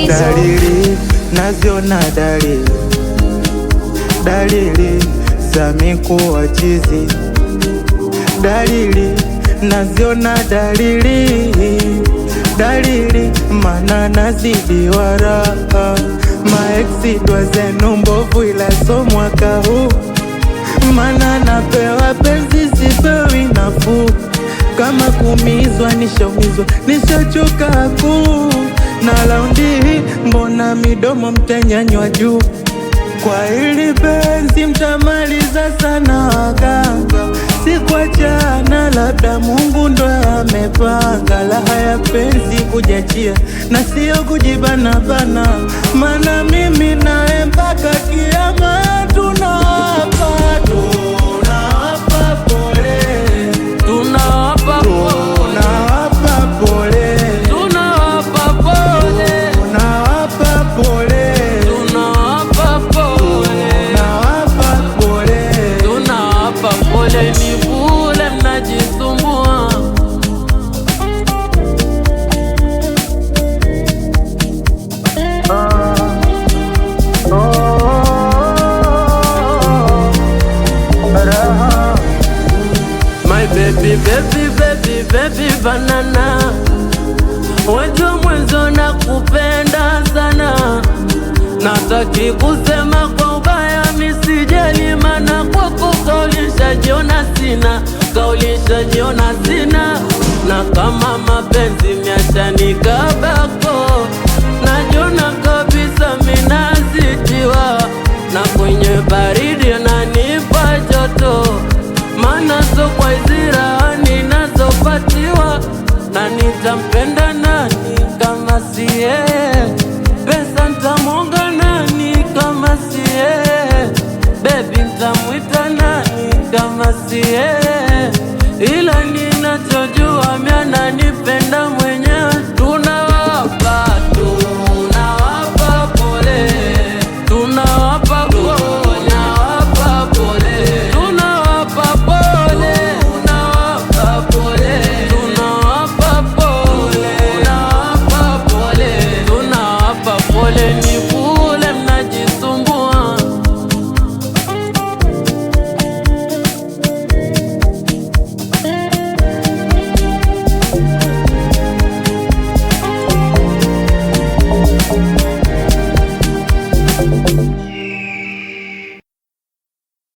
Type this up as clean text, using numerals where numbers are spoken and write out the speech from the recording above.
Dalili naziona, dalili za mikuwa chizi, dalili naziona, dalili mana nazidi waraha. Maeksi dwa zenu mbovu, ila so mwaka huu, mana napewa penzi sipewi nafuu. Kama kumizwa nishaumizwa, nishachoka kuu. Na laundi hii mbona midomo mtanyanywa juu? Kwa hili penzi mtamaliza sana waganga. Sikuachana, labda Mungu ndo amepanga. Laha ya penzi kujachia na sio kujibanabana, mana mimi nae mpaka kiama tunawapa pole, tunawapa pole. My baby banana, wajua mwenzo na kupenda sana. Nataki kusema kwa ubaya misijeli, mana kwako kaulishajiona sina. Na kama mapenzi miashanikabako, najiona kabisa minazitiwa. Na kwenye baridi nanipa joto, mana so kwa izira ninazopatiwa. Na nitampenda nani kama siye? Pesa ntamonga nani kama siye? Baby ntamwita nani kama siye? Ila ninachojua mimi ananipenda mwenyewe